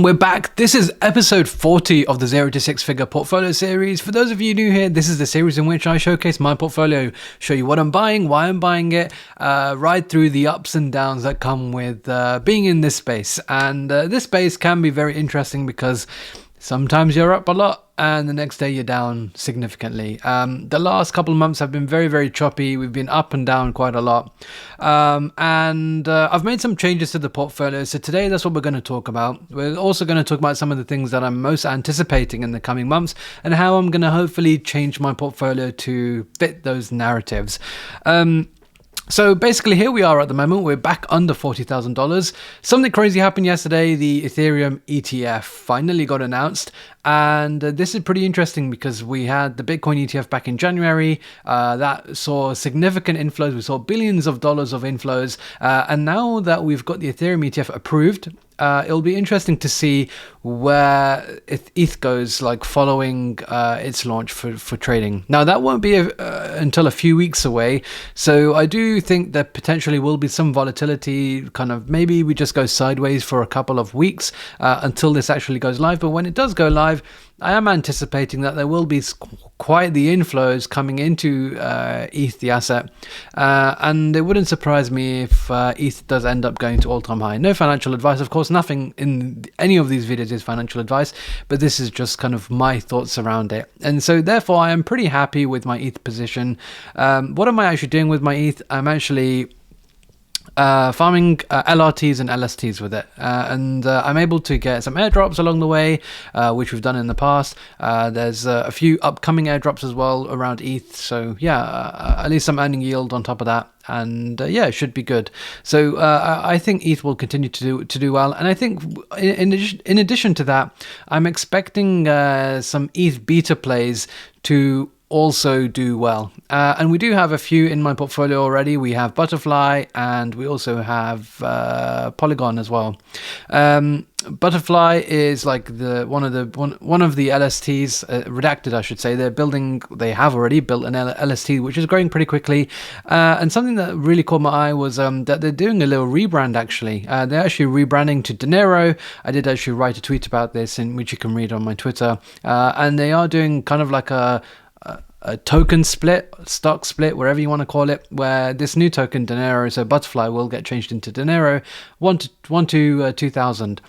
We're back. This is episode 40 of the 0 to 6 figure portfolio series. For those of you new here, this is the series in which I showcase my portfolio, show you what I'm buying, why I'm buying it, ride through the ups and downs that come with being in this space. And this space can be very interesting because sometimes you're up a lot and the next day you're down significantly. The last couple of months have been very, very choppy. We've been up and down quite a lot. And I've made some changes to the portfolio. So today, that's what we're going to talk about. We're also going to talk about some of the things that I'm most anticipating in the coming months and how I'm going to hopefully change my portfolio to fit those narratives. So basically here we are at the moment, we're back under $40,000. Something crazy happened yesterday. The Ethereum ETF finally got announced. And this is pretty interesting because we had the Bitcoin ETF back in January that saw significant inflows. We saw billions of dollars of inflows. And now that we've got the Ethereum ETF approved, it'll be interesting to see where ETH goes, like following its launch for trading. Now that won't be until a few weeks away, so I do think that potentially will be some volatility. Kind of maybe we just go sideways for a couple of weeks until this actually goes live. But when it does go live, I am anticipating that there will be quite the inflows coming into ETH, the asset, and it wouldn't surprise me if ETH does end up going to all-time high. No financial advice, of course, nothing in any of these videos is financial advice, but this is just kind of my thoughts around it. And so therefore I am pretty happy with my ETH position. What am I actually doing with my ETH? I'm actually farming LRTs and LSTs with it, and I'm able to get some airdrops along the way, which we've done in the past. There's a few upcoming airdrops as well around ETH, so yeah, at least I'm earning yield on top of that, and yeah, it should be good. So I think ETH will continue to do well, and I think in addition to that, I'm expecting some ETH beta plays to also do well, and we do have a few in my portfolio already. We have Butterfly and we also have Polygon as well. Butterfly is like one of the LSTs, redacted I should say. They have already built an LST which is growing pretty quickly, and something that really caught my eye was that they're doing a little rebrand actually. They're actually rebranding to Dinero. I did actually write a tweet about this, in which you can read on my Twitter, and they are doing kind of like a token split, stock split, wherever you want to call it, where this new token Dinero, so Butterfly, will get changed into Dinero 1 to 2000,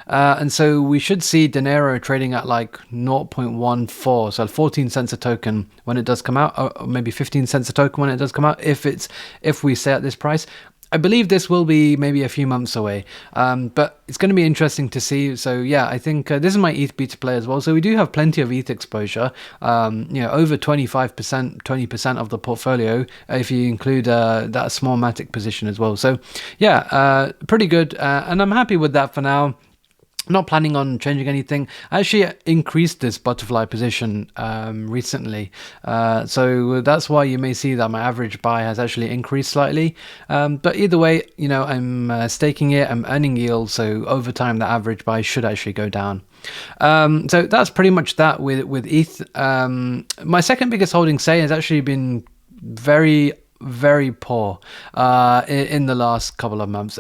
and so we should see Dinero trading at like 0.14, so 14 cents a token when it does come out, or maybe 15 cents a token when it does come out, if we stay at this price. I believe this will be maybe a few months away, but it's going to be interesting to see. So yeah, I think this is my ETH beta play as well. So we do have plenty of ETH exposure, over 25%, 20% of the portfolio, if you include that small Matic position as well. So yeah, pretty good, and I'm happy with that for now. Not planning on changing anything. I actually increased this Butterfly position recently, so that's why you may see that my average buy has actually increased slightly, but either way, I'm staking it, I'm earning yield, so over time the average buy should actually go down. So that's pretty much that with ETH. My second biggest holding, Say, has actually been very poor in the last couple of months.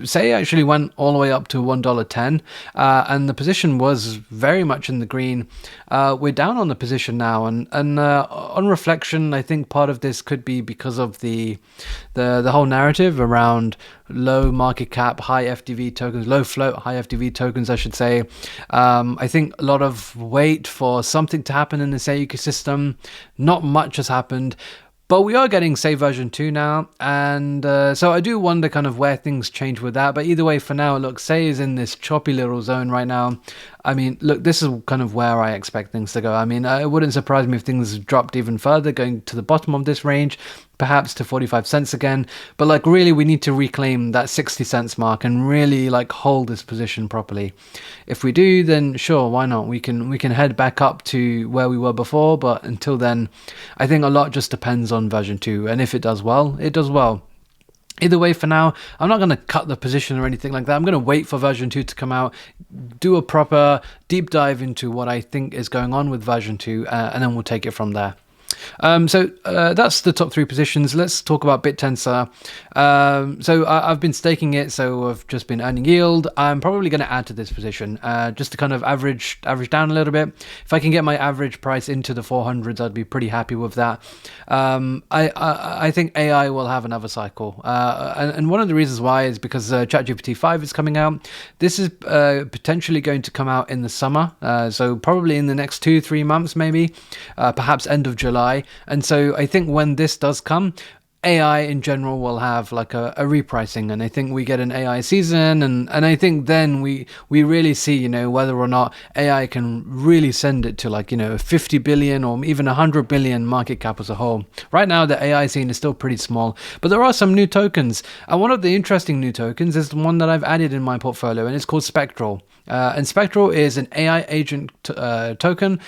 Say actually went all the way up to $1.10, and the position was very much in the green. We're down on the position now, and on reflection, I think part of this could be because of the whole narrative around low market cap, high FDV tokens, low float, high FDV tokens, I should say. I think a lot of wait for something to happen in the Say ecosystem. Not much has happened. But we are getting Say version 2 now, and so I do wonder kind of where things change with that. But either way, for now, look, Say is in this choppy little zone right now. I mean, look, this is kind of where I expect things to go. I mean, it wouldn't surprise me if things dropped even further, going to the bottom of this range, perhaps to 45 cents again. But like, really, we need to reclaim that 60 cents mark and really like hold this position properly. If we do, then sure, why not? We can head back up to where we were before. But until then, I think a lot just depends on version 2. And if it does well, it does well. Either way, for now, I'm not going to cut the position or anything like that. I'm going to wait for version 2 to come out, do a proper deep dive into what I think is going on with version 2, and then we'll take it from there. That's the top 3 positions. Let's talk about BitTensor. I've been staking it, so I've just been earning yield. I'm probably going to add to this position just to kind of average down a little bit. If I can get my average price into the 400s, I'd be pretty happy with that. I think AI will have another cycle, and one of the reasons why is because ChatGPT 5 is coming out. This is potentially going to come out in the summer, so probably in the next 2-3 months, maybe, perhaps end of July. And so I think when this does come, AI in general will have like a repricing, and I think we get an AI season, and I think then we really see, whether or not AI can really send it to like, 50 billion or even 100 billion market cap as a whole. Right now the AI scene is still pretty small, but there are some new tokens, and one of the interesting new tokens is the one that I've added in my portfolio, and it's called Spectral. And Spectral is an AI agent token.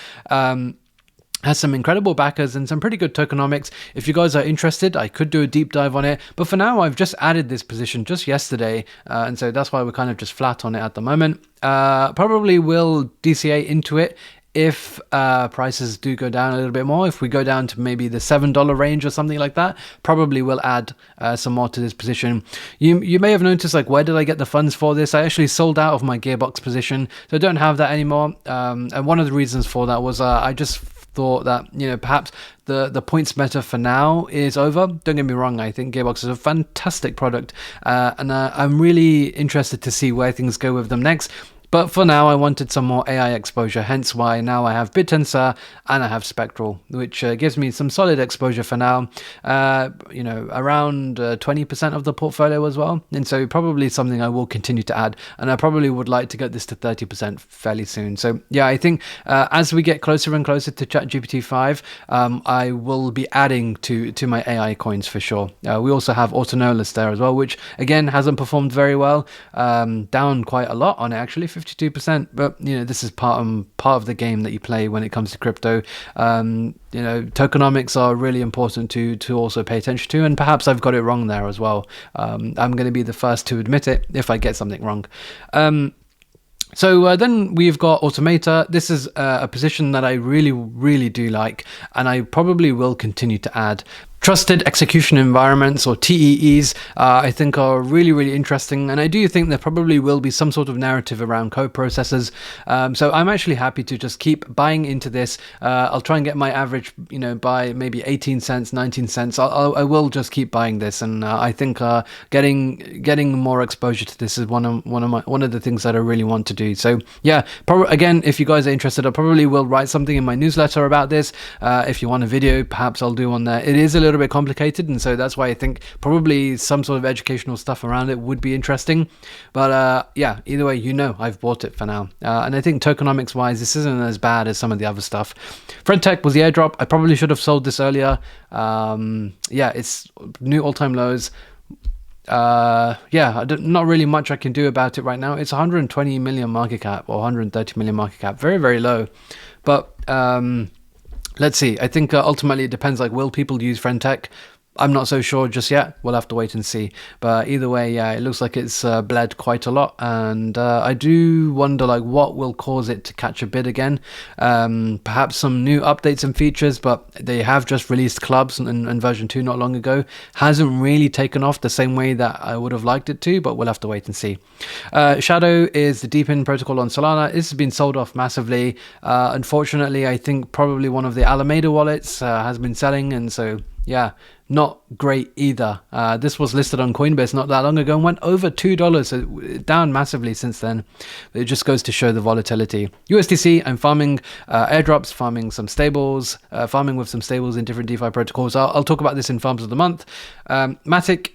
Has some incredible backers and some pretty good tokenomics. If you guys are interested, I could do a deep dive on it. But for now, I've just added this position just yesterday. And so that's why we're kind of just flat on it at the moment. Probably will DCA into it if prices do go down a little bit more. If we go down to maybe the $7 range or something like that, probably will add some more to this position. You may have noticed, like, where did I get the funds for this? I actually sold out of my Gearbox position, so I don't have that anymore. And one of the reasons for that was I just thought that, perhaps the points meta for now is over. Don't get me wrong, I think Gearbox is a fantastic product, and I'm really interested to see where things go with them next. But for now, I wanted some more AI exposure, hence why now I have BitTensor and I have Spectral, which gives me some solid exposure for now, around 20% of the portfolio as well. And so probably something I will continue to add, and I probably would like to get this to 30% fairly soon. So yeah, I think as we get closer and closer to ChatGPT 5, I will be adding to my AI coins for sure. We also have Autonomous there as well, which again hasn't performed very well, down quite a lot on it actually, 52%, but this is part of the game that you play when it comes to crypto. Tokenomics are really important to also pay attention to, and perhaps I've got it wrong there as well. I'm going to be the first to admit it if I get something wrong. So then we've got Automata. This is a position that I really, really do like, and I probably will continue to add. Trusted execution environments, or TEEs, I think are really, really interesting, and I do think there probably will be some sort of narrative around co-processors. So I'm actually happy to just keep buying into this. I'll try and get my average, by maybe 18 cents, 19 cents. I will just keep buying this, and I think getting more exposure to this is one of the things that I really want to do. So yeah, again, if you guys are interested, I probably will write something in my newsletter about this. If you want a video, perhaps I'll do one there. It is a little bit complicated, and so that's why I think probably some sort of educational stuff around it would be interesting. But yeah, either way, I've bought it for now, and I think tokenomics wise, this isn't as bad as some of the other stuff. Friendtech was the airdrop. I probably should have sold this earlier. Yeah, it's new all-time lows. Not really much I can do about it right now. It's 120 million market cap, or 130 million market cap, very, very low. But let's see. I think ultimately it depends. Like, will people use Friendtech? I'm not so sure just yet. We'll have to wait and see. But either way, yeah, it looks like it's bled quite a lot, and I do wonder like what will cause it to catch a bid again. Perhaps some new updates and features, but they have just released clubs and version 2 not long ago. Hasn't really taken off the same way that I would have liked it to, but we'll have to wait and see. Shadow is the deepen protocol on Solana. This has been sold off massively. Unfortunately, I think probably one of the Alameda wallets has been selling, and so yeah, not great either. This was listed on Coinbase not that long ago and went over $2, so down massively since then. It just goes to show the volatility. USDC, I'm farming airdrops, farming some stables, farming with some stables in different DeFi protocols. I'll talk about this in Farms of the Month. Matic,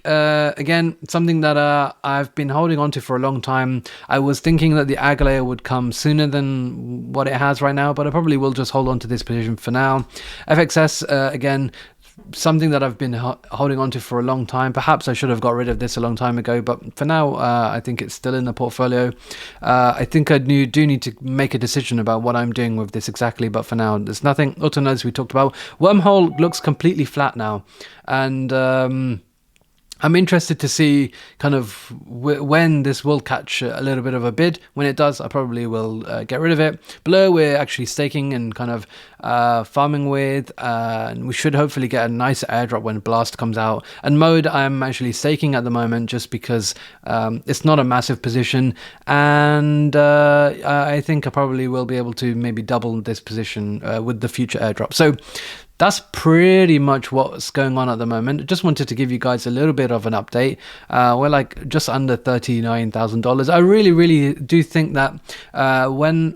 again, something that I've been holding on to for a long time. I was thinking that the AG layer would come sooner than what it has right now, but I probably will just hold on to this position for now. FXS, again, something that I've been holding on to for a long time. Perhaps I should have got rid of this a long time ago, but for now, I think it's still in the portfolio. I think I do need to make a decision about what I'm doing with this exactly, but for now, there's nothing. Autonodes we talked about. Wormhole looks completely flat now, and I'm interested to see kind of when this will catch a little bit of a bid. When it does, I probably will get rid of it. Below, we're actually staking and kind of farming with, and we should hopefully get a nice airdrop when Blast comes out. And Mode, I'm actually staking at the moment just because it's not a massive position, and I think I probably will be able to maybe double this position with the future airdrop. So that's pretty much what's going on at the moment. Just wanted to give you guys a little bit of an update. We're like just under $39,000. I really do think that when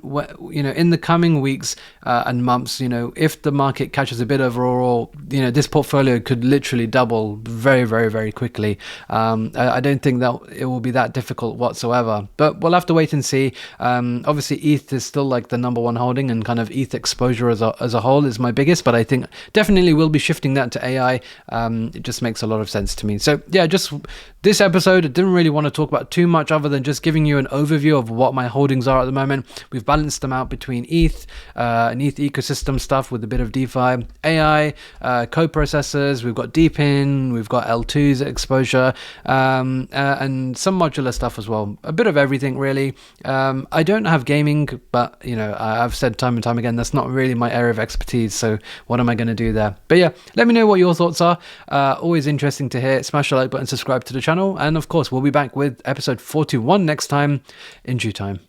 you know, in the coming weeks and months, you know, if the market catches a bit overall, you know, this portfolio could literally double very quickly. I don't think that it will be that difficult whatsoever, but we'll have to wait and see. Obviously ETH is still like the number one holding, and kind of ETH exposure as a whole is my biggest, but I think definitely will be shifting that to AI. It just makes a lot of sense to me. So yeah, just this episode, I didn't really want to talk about too much other than just giving you an overview of what my holdings are at the moment. We've balanced them out between ETH and ETH ecosystem stuff with a bit of DeFi, AI, co-processors, we've got Deepin, we've got L2's exposure, and some modular stuff as well. A bit of everything really. I don't have gaming, but you know, I've said time and time again, that's not really my area of expertise, so what am I going to do there? But yeah, let me know what your thoughts are. Always interesting to hear. Smash the like button, subscribe to the channel, and of course we'll be back with episode 41 next time in due time.